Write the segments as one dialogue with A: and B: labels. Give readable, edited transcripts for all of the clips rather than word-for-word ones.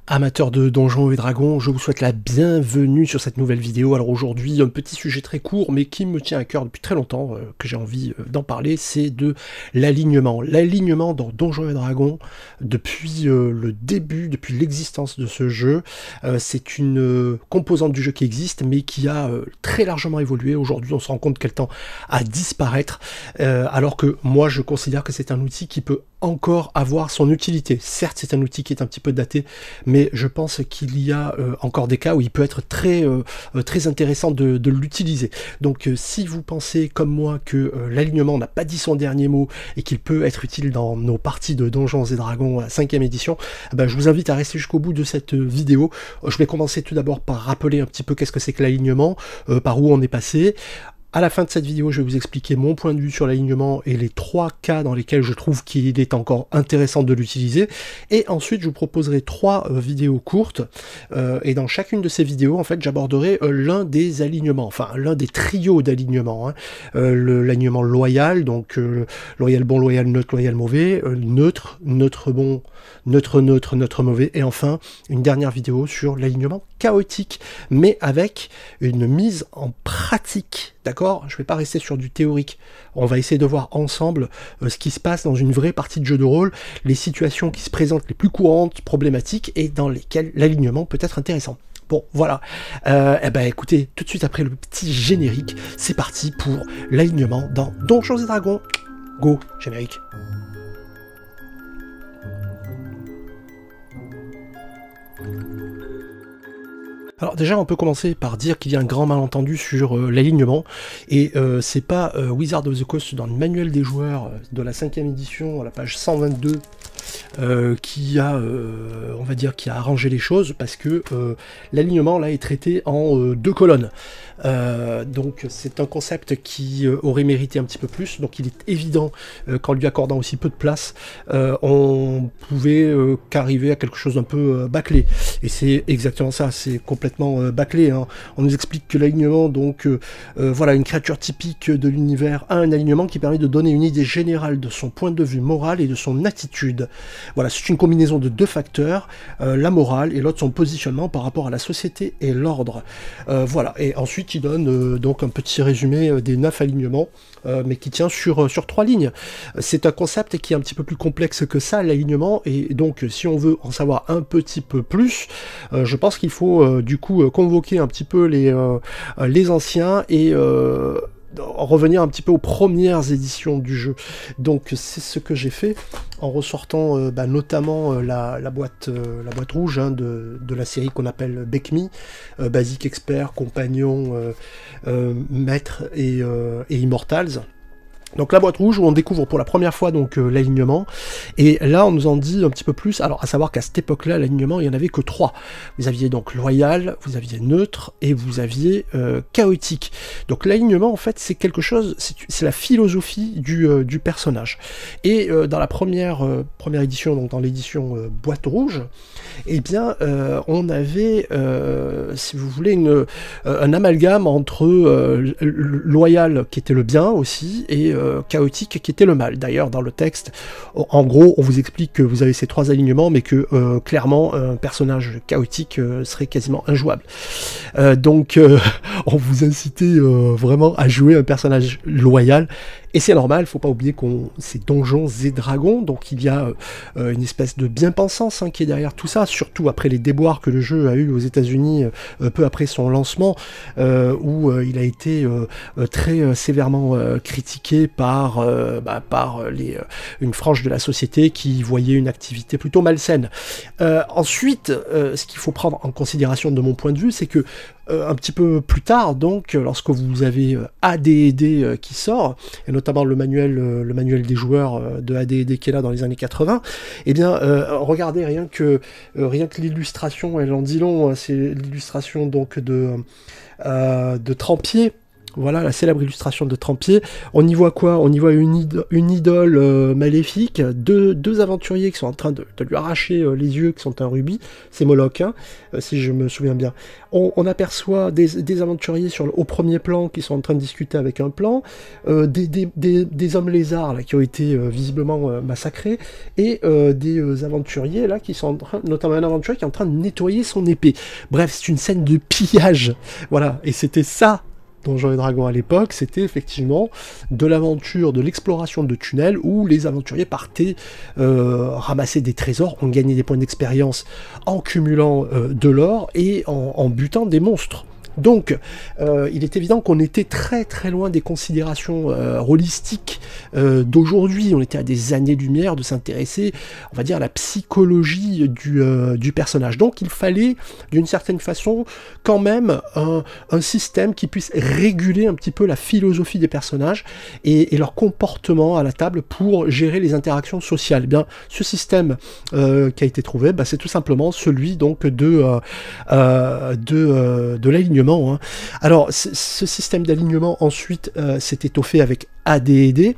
A: Amateurs de Donjons et Dragons, je vous souhaite la bienvenue sur cette nouvelle vidéo. Alors aujourd'hui, un petit sujet très court, mais qui me tient à cœur depuis très longtemps, que j'ai envie d'en parler, c'est de l'alignement. L'alignement dans Donjons et Dragons, depuis le début, depuis l'existence de ce jeu, c'est une composante du jeu qui existe, mais qui a très largement évolué. Aujourd'hui, on se rend compte qu'elle tend à disparaître, alors que moi, je considère que c'est un outil qui peut encore avoir son utilité. Certes, c'est un outil qui est un petit peu daté, mais je pense qu'il y a encore des cas où il peut être très intéressant de l'utiliser. Donc si vous pensez comme moi que l'alignement n'a pas dit son dernier mot et qu'il peut être utile dans nos parties de Donjons et Dragons à 5e édition, ben, je vous invite à rester jusqu'au bout de cette vidéo. Je vais commencer tout d'abord par rappeler un petit peu qu'est-ce que c'est que l'alignement, par où on est passé. À la fin de cette vidéo, je vais vous expliquer mon point de vue sur l'alignement et les 3 cas dans lesquels je trouve qu'il est encore intéressant de l'utiliser. Et ensuite, je vous proposerai 3 vidéos courtes. Et dans chacune de ces vidéos, en fait, j'aborderai l'un des alignements, enfin l'un des trios d'alignements. Hein. L'alignement loyal, donc loyal bon, loyal neutre, loyal mauvais, neutre, neutre bon, neutre neutre, neutre mauvais. Et enfin, une dernière vidéo sur l'alignement chaotique, mais avec une mise en pratique. D'accord? Je ne vais pas rester sur du théorique. On va essayer de voir ensemble ce qui se passe dans une vraie partie de jeu de rôle, les situations qui se présentent les plus courantes, problématiques, et dans lesquelles l'alignement peut être intéressant. Bon, voilà. Eh ben, écoutez, tout de suite après le petit générique, c'est parti pour l'alignement dans Donjons et Dragons. Go, générique. Alors déjà, on peut commencer par dire qu'il y a un grand malentendu sur l'alignement, et c'est pas Wizard of the Coast dans le manuel des joueurs de la 5e édition, à la page 122, qui a, on va dire, qui a arrangé les choses, parce que l'alignement là est traité en 2 colonnes. Donc c'est un concept qui aurait mérité un petit peu plus, donc il est évident qu'en lui accordant aussi peu de place, on pouvait qu'arriver à quelque chose d'un peu bâclé, et c'est exactement ça, c'est complètement bâclé, hein. On nous explique que l'alignement, donc voilà, une créature typique de l'univers a un alignement qui permet de donner une idée générale de son point de vue moral et de son attitude. Voilà, c'est une combinaison de 2 facteurs, la morale et l'autre son positionnement par rapport à la société et l'ordre. Voilà, et ensuite il donne donc un petit résumé des 9 alignements, mais qui tient sur 3 lignes. C'est un concept qui est un petit peu plus complexe que ça, l'alignement, et donc si on veut en savoir un petit peu plus, je pense qu'il faut du coup convoquer un petit peu les anciens et revenir un petit peu aux premières éditions du jeu. Donc c'est ce que j'ai fait en ressortant notamment la boîte rouge, hein, de la série qu'on appelle Bekmi, Basic Expert, Compagnon, Maître et Immortals. Donc la boîte rouge où on découvre pour la première fois donc l'alignement, et là on nous en dit un petit peu plus. Alors à savoir qu'à cette époque-là, l'alignement il n'y en avait que 3. Vous aviez donc loyal, vous aviez neutre et vous aviez chaotique. Donc l'alignement en fait c'est quelque chose, c'est la philosophie du personnage. Et dans la première édition, donc dans l'édition boîte rouge, eh bien on avait, si vous voulez, un amalgame entre loyal qui était le bien aussi, et chaotique qui était le mal. D'ailleurs dans le texte, en gros on vous explique que vous avez ces 3 alignements, mais que clairement un personnage chaotique serait quasiment injouable. Donc on vous incitait vraiment à jouer un personnage loyal, et c'est normal, faut pas oublier qu'on c'est Donjons et Dragons, donc il y a une espèce de bien-pensance, hein, qui est derrière tout ça, surtout après les déboires que le jeu a eu aux États-Unis peu après son lancement, où il a été très sévèrement critiqué par une frange de la société qui voyait une activité plutôt malsaine. Ensuite, ce qu'il faut prendre en considération de mon point de vue, c'est que un petit peu plus tard, donc, lorsque vous avez AD&D qui sort, et notamment le manuel des joueurs de AD&D qui est là dans les années 80, eh bien, regardez rien que l'illustration, elle en dit long, c'est l'illustration donc de Trampier, Voilà la célèbre illustration de Trampier. On y voit quoi? On y voit une idole maléfique, deux aventuriers qui sont en train de lui arracher les yeux, qui sont un rubis. C'est Moloch, hein, si je me souviens bien. On aperçoit des aventuriers au premier plan qui sont en train de discuter avec un plan, des hommes lézards là, qui ont été visiblement massacrés, et des aventuriers là qui sont en train, notamment un aventurier qui est en train de nettoyer son épée. Bref, c'est une scène de pillage. Voilà, et c'était ça. Donjons et Dragons à l'époque, c'était effectivement de l'aventure, de l'exploration de tunnels où les aventuriers partaient ramasser des trésors, on gagnait des points d'expérience en cumulant de l'or et en butant des monstres. Donc, il est évident qu'on était très très loin des considérations rôlistiques d'aujourd'hui. On était à des années-lumière de s'intéresser, on va dire, à la psychologie du personnage. Donc, il fallait, d'une certaine façon, quand même un système qui puisse réguler un petit peu la philosophie des personnages et leur comportement à la table pour gérer les interactions sociales. Eh bien, ce système qui a été trouvé, bah, c'est tout simplement celui donc de l'alignement. Hein. Alors, ce système d'alignement, ensuite, s'est étoffé avec AD&D.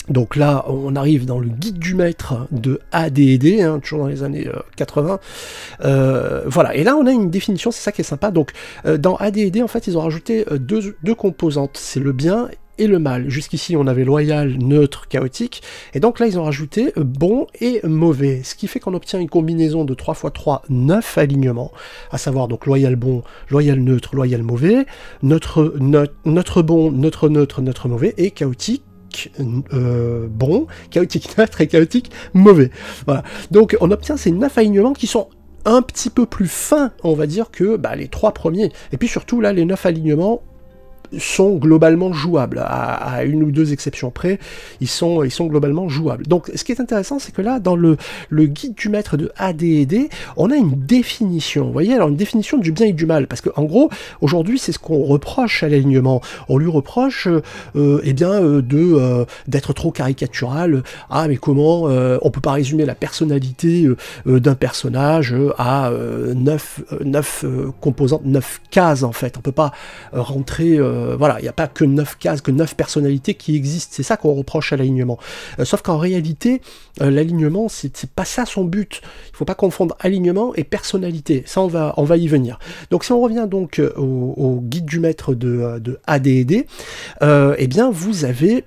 A: Donc là, on arrive dans le guide du maître de AD&D, hein, toujours dans les années 80. Voilà, et là, on a une définition, c'est ça qui est sympa. Donc, dans AD&D, en fait, ils ont rajouté deux composantes. C'est le bien et le mal. Jusqu'ici, on avait loyal, neutre, chaotique, et donc là, ils ont rajouté bon et mauvais, ce qui fait qu'on obtient une combinaison de 3 x 3, 9 alignements, à savoir donc loyal bon, loyal neutre, loyal mauvais, neutre bon, neutre neutre, neutre mauvais, et chaotique bon, chaotique neutre et chaotique mauvais. Voilà. Donc, on obtient ces 9 alignements qui sont un petit peu plus fins, on va dire, que les 3 premiers. Et puis surtout, là, les 9 alignements sont globalement jouables, à une ou deux exceptions près, ils sont globalement jouables. Donc ce qui est intéressant, c'est que là, dans le guide du maître de AD&D, on a une définition, vous voyez, alors une définition du bien et du mal, parce que en gros, aujourd'hui, c'est ce qu'on reproche à l'alignement. On lui reproche, d'être trop caricatural. Ah, mais comment on peut pas résumer la personnalité d'un personnage à 9 composantes, 9 cases, en fait. On peut pas rentrer... voilà, il n'y a pas que 9 cases, que 9 personnalités qui existent, c'est ça qu'on reproche à l'alignement. Sauf qu'en réalité, l'alignement, c'est pas ça son but. Il ne faut pas confondre alignement et personnalité. Ça, on va y venir. Donc si on revient donc au guide du maître de AD&D, eh bien vous avez...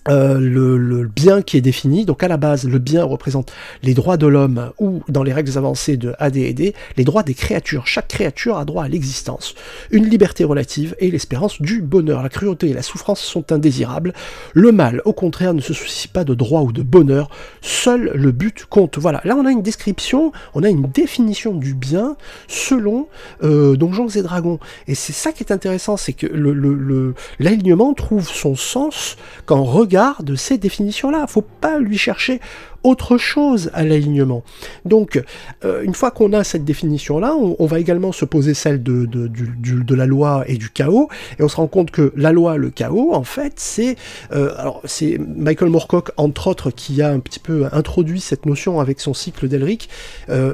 A: le bien qui est défini. Donc à la base, le bien représente les droits de l'homme, ou dans les règles avancées de AD&D, les droits des créatures. Chaque créature a droit à l'existence, une liberté relative et l'espérance du bonheur. La cruauté et la souffrance sont indésirables. Le mal, au contraire, ne se soucie pas de droit ou de bonheur. Seul le but compte. Voilà, là on a une description, on a une définition du bien selon Donjons et Dragons. Et c'est ça qui est intéressant, c'est que l'alignement trouve son sens quand on regarde de ces définitions-là. Faut pas lui chercher autre chose à l'alignement. Donc, une fois qu'on a cette définition-là, on va également se poser celle de la loi et du chaos, et on se rend compte que la loi, le chaos, en fait, c'est Michael Moorcock, entre autres, qui a un petit peu introduit cette notion avec son cycle d'Elric,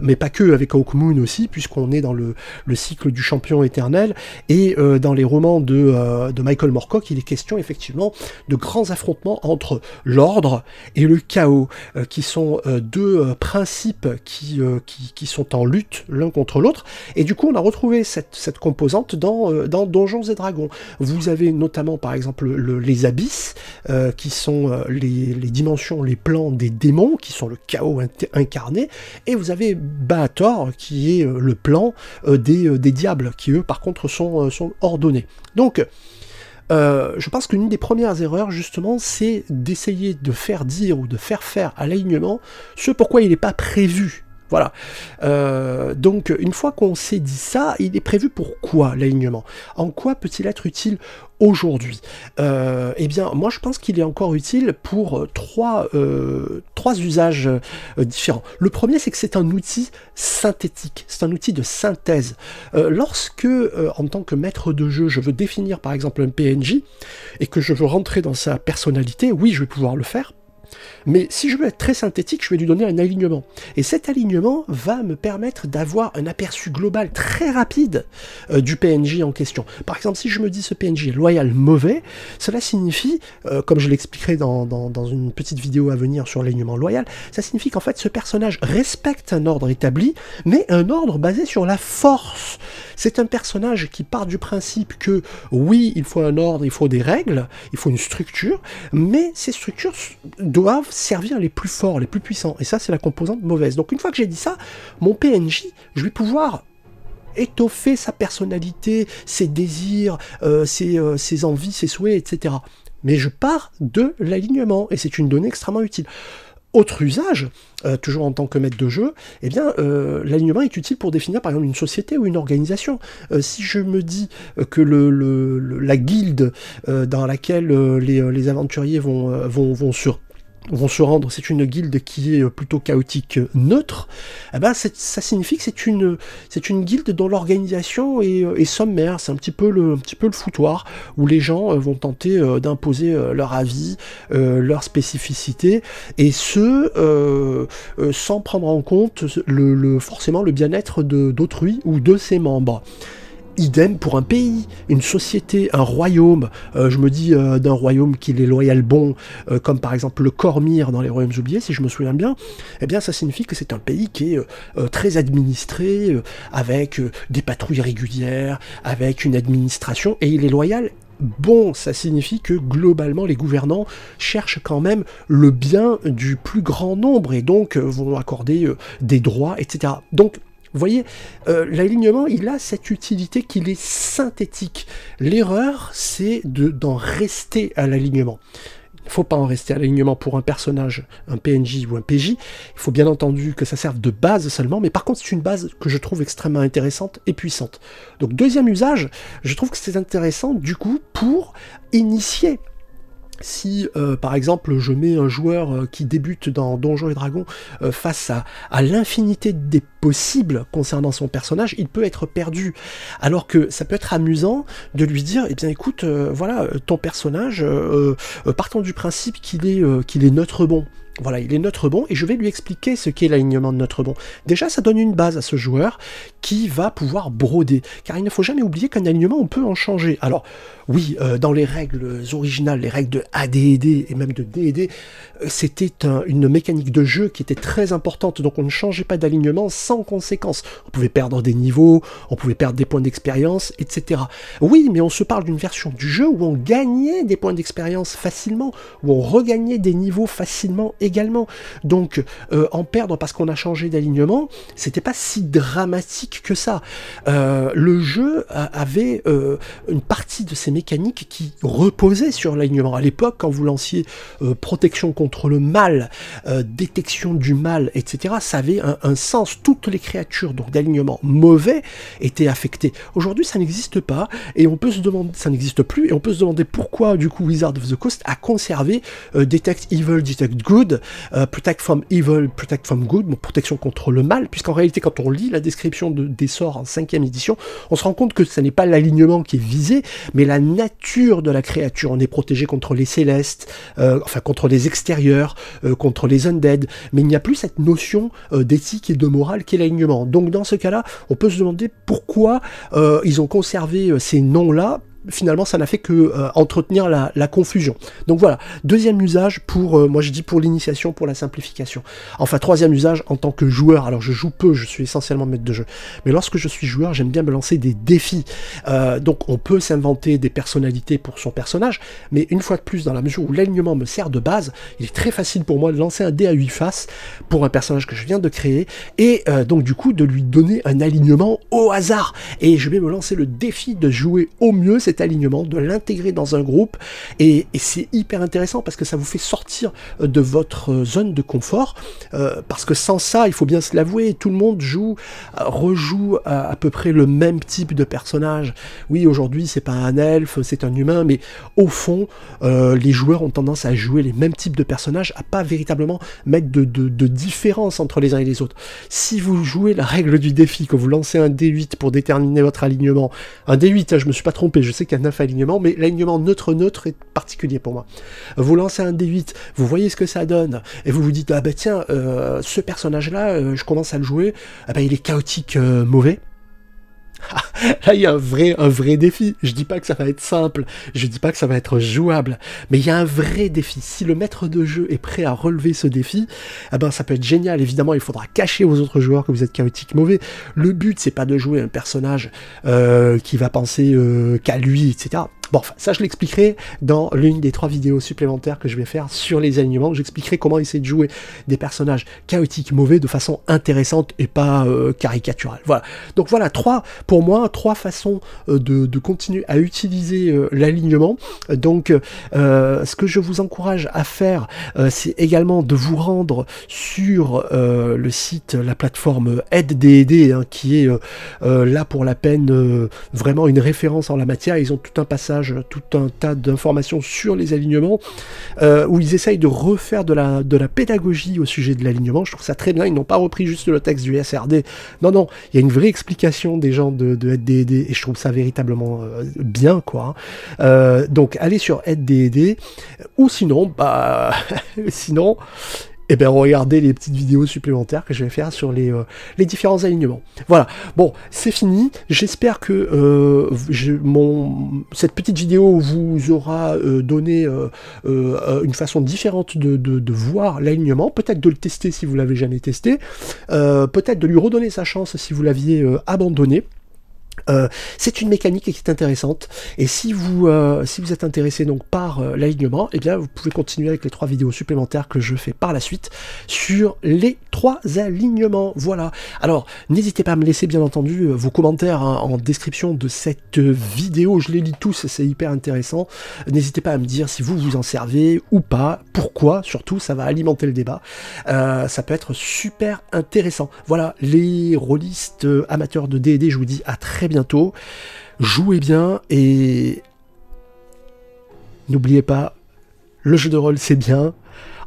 A: mais pas que, avec Hawkmoon aussi, puisqu'on est dans le cycle du champion éternel, et dans les romans de Michael Moorcock, il est question, effectivement, de grands affrontements entre l'ordre et le chaos, qui sont deux principes qui sont en lutte l'un contre l'autre, et du coup on a retrouvé cette composante dans Donjons et Dragons. Vous avez notamment par exemple les abysses, qui sont les dimensions, les plans des démons, qui sont le chaos incarné, et vous avez Baator, qui est le plan des diables, qui eux par contre sont ordonnés. Donc je pense qu'une des premières erreurs, justement, c'est d'essayer de faire dire ou de faire faire à l'alignement ce pourquoi il n'est pas prévu. Voilà. Donc, une fois qu'on s'est dit ça, il est prévu pour quoi, l'alignement? En quoi peut-il être utile aujourd'hui? Eh bien, moi, je pense qu'il est encore utile pour trois usages différents. Le premier, c'est que c'est un outil synthétique, c'est un outil de synthèse. Lorsque, en tant que maître de jeu, je veux définir, par exemple, un PNJ, et que je veux rentrer dans sa personnalité, oui, je vais pouvoir le faire. Mais si je veux être très synthétique, je vais lui donner un alignement. Et cet alignement va me permettre d'avoir un aperçu global très rapide du PNJ en question. Par exemple, si je me dis ce PNJ est loyal mauvais, cela signifie, comme je l'expliquerai dans une petite vidéo à venir sur l'alignement loyal, ça signifie qu'en fait ce personnage respecte un ordre établi, mais un ordre basé sur la force. C'est un personnage qui part du principe que oui, il faut un ordre, il faut des règles, il faut une structure, mais ces structures doivent servir les plus forts, les plus puissants. Et ça, c'est la composante mauvaise. Donc une fois que j'ai dit ça, mon PNJ, je vais pouvoir étoffer sa personnalité, ses désirs, ses envies, ses souhaits, etc. Mais je pars de l'alignement, et c'est une donnée extrêmement utile. Autre usage, toujours en tant que maître de jeu, eh bien, l'alignement est utile pour définir par exemple une société ou une organisation. Si je me dis que la guilde dans laquelle les aventuriers vont se rendre, c'est une guilde qui est plutôt chaotique neutre, eh ben ça signifie que c'est une guilde dont l'organisation est sommaire, c'est un petit peu le foutoir, où les gens vont tenter d'imposer leur avis, leur spécificité, et ce, sans prendre en compte forcément le bien-être d'autrui ou de ses membres. Idem pour un pays, une société, un royaume. Je me dis d'un royaume qu'il est loyal bon, comme par exemple le Cormyr dans les Royaumes oubliés, si je me souviens bien. Eh bien, ça signifie que c'est un pays qui est très administré, avec des patrouilles régulières, avec une administration, et il est loyal. Bon, ça signifie que globalement les gouvernants cherchent quand même le bien du plus grand nombre et donc vont accorder des droits, etc. Donc, vous voyez, l'alignement, il a cette utilité qu'il est synthétique. L'erreur, c'est d'en rester à l'alignement. Il ne faut pas en rester à l'alignement pour un personnage, un PNJ ou un PJ. Il faut bien entendu que ça serve de base seulement, mais par contre, c'est une base que je trouve extrêmement intéressante et puissante. Donc, deuxième usage, je trouve que c'est intéressant, du coup, pour initier. Si, par exemple, je mets un joueur qui débute dans Donjons et Dragons face à l'infinité des possibles concernant son personnage, il peut être perdu. Alors que ça peut être amusant de lui dire, eh bien écoute, voilà, ton personnage, partons du principe qu'il est neutre bon. Voilà, il est neutre bon, et je vais lui expliquer ce qu'est l'alignement de neutre bon. Déjà, ça donne une base à ce joueur qui va pouvoir broder, car il ne faut jamais oublier qu'un alignement, on peut en changer. Alors, oui, dans les règles originales, les règles de AD&D et même de D&D, c'était une mécanique de jeu qui était très importante, donc on ne changeait pas d'alignement sans conséquence. On pouvait perdre des niveaux, on pouvait perdre des points d'expérience, etc. Oui, mais on se parle d'une version du jeu où on gagnait des points d'expérience facilement, où on regagnait des niveaux facilement également. Donc, en perdre parce qu'on a changé d'alignement, c'était pas si dramatique que ça. Le jeu avait une partie de ses mécaniques qui reposaient sur l'alignement. À l'époque, quand vous lanciez protection contre le mal, détection du mal, etc., ça avait un sens. Toutes les créatures donc d'alignement mauvais étaient affectées. Aujourd'hui, ça n'existe pas, et on peut se demander, ça n'existe plus, et on peut se demander pourquoi, du coup, Wizard of the Coast a conservé Detect Evil, Detect Good, Protect from Evil, Protect from Good, donc protection contre le mal, puisqu'en réalité, quand on lit la description des sorts en 5e édition, on se rend compte que ce n'est pas l'alignement qui est visé, mais la nature de la créature. On est protégé contre les célestes, enfin contre les extérieurs, contre les undead, mais il n'y a plus cette notion d'éthique et de morale qui est l'alignement. Donc dans ce cas-là, on peut se demander pourquoi ils ont conservé ces noms-là. Finalement, ça n'a fait que entretenir la confusion. Donc voilà, deuxième usage pour, moi je dis pour l'initiation, pour la simplification. Enfin, troisième usage en tant que joueur. Alors je joue peu, je suis essentiellement maître de jeu. Mais lorsque je suis joueur, j'aime bien me lancer des défis. Donc on peut s'inventer des personnalités pour son personnage, mais une fois de plus, dans la mesure où l'alignement me sert de base, il est très facile pour moi de lancer un dé à 8 faces pour un personnage que je viens de créer, et donc du coup de lui donner un alignement au hasard. Et je vais me lancer le défi de jouer au mieux cet alignement, de l'intégrer dans un groupe, et c'est hyper intéressant parce que ça vous fait sortir de votre zone de confort, parce que sans ça, il faut bien se l'avouer, tout le monde rejoue à peu près le même type de personnage. Oui, aujourd'hui c'est pas un elfe, c'est un humain, mais au fond, les joueurs ont tendance à jouer les mêmes types de personnages, à pas véritablement mettre de différence entre les uns et les autres. Si vous jouez la règle du défi, que vous lancez un D8 pour déterminer votre alignement, un D8, hein, je me suis pas trompé, je sais c'est qu'un 9 alignement, mais l'alignement neutre-neutre est particulier pour moi. Vous lancez un D8, vous voyez ce que ça donne, et vous vous dites, ah bah tiens, ce personnage-là, je commence à le jouer, ah bah il est chaotique mauvais. Là, il y a un vrai défi. Je dis pas que ça va être simple, je dis pas que ça va être jouable, mais il y a un vrai défi. Si le maître de jeu est prêt à relever ce défi, eh ben, ça peut être génial. Évidemment, il faudra cacher aux autres joueurs que vous êtes chaotique mauvais. Le but, c'est pas de jouer un personnage qui va penser qu'à lui, etc. Bon, enfin, ça je l'expliquerai dans l'une des 3 vidéos supplémentaires que je vais faire sur les alignements. J'expliquerai comment essayer de jouer des personnages chaotiques mauvais de façon intéressante et pas caricaturale. Voilà. Donc voilà, pour moi, 3 façons de continuer à utiliser l'alignement. Donc, ce que je vous encourage à faire, c'est également de vous rendre sur le site, la plateforme AidDD, hein, qui est là pour la peine vraiment une référence en la matière. Ils ont tout un passage, tout un tas d'informations sur les alignements, où ils essayent de refaire de la pédagogie au sujet de l'alignement. Je trouve ça très bien, ils n'ont pas repris juste le texte du SRD, non, il y a une vraie explication des gens de AidDD, et je trouve ça véritablement bien, quoi. Donc allez sur AidDD, ou sinon, et bien regardez les petites vidéos supplémentaires que je vais faire sur les différents alignements. Voilà, bon, c'est fini. J'espère que cette petite vidéo vous aura donné une façon différente de voir l'alignement, peut-être de le tester si vous l'avez jamais testé, peut-être de lui redonner sa chance si vous l'aviez abandonné. C'est une mécanique qui est intéressante, et si vous êtes intéressé donc par l'alignement, eh bien vous pouvez continuer avec les 3 vidéos supplémentaires que je fais par la suite sur les 3 alignements. Voilà, alors n'hésitez pas à me laisser bien entendu vos commentaires en description de cette vidéo, je les lis tous, c'est hyper intéressant. N'hésitez pas à me dire si vous en servez ou pas, pourquoi, surtout ça va alimenter le débat, ça peut être super intéressant. Voilà, les rôlistes amateurs de D&D, je vous dis à très bientôt, jouez bien, et n'oubliez pas, le jeu de rôle c'est bien,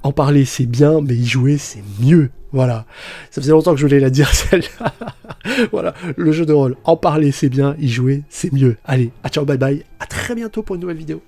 A: en parler c'est bien, mais y jouer c'est mieux. Voilà, ça faisait longtemps que je voulais la dire celle-là. Voilà, le jeu de rôle, en parler c'est bien, y jouer c'est mieux. Allez, à ciao, bye bye, à très bientôt pour une nouvelle vidéo.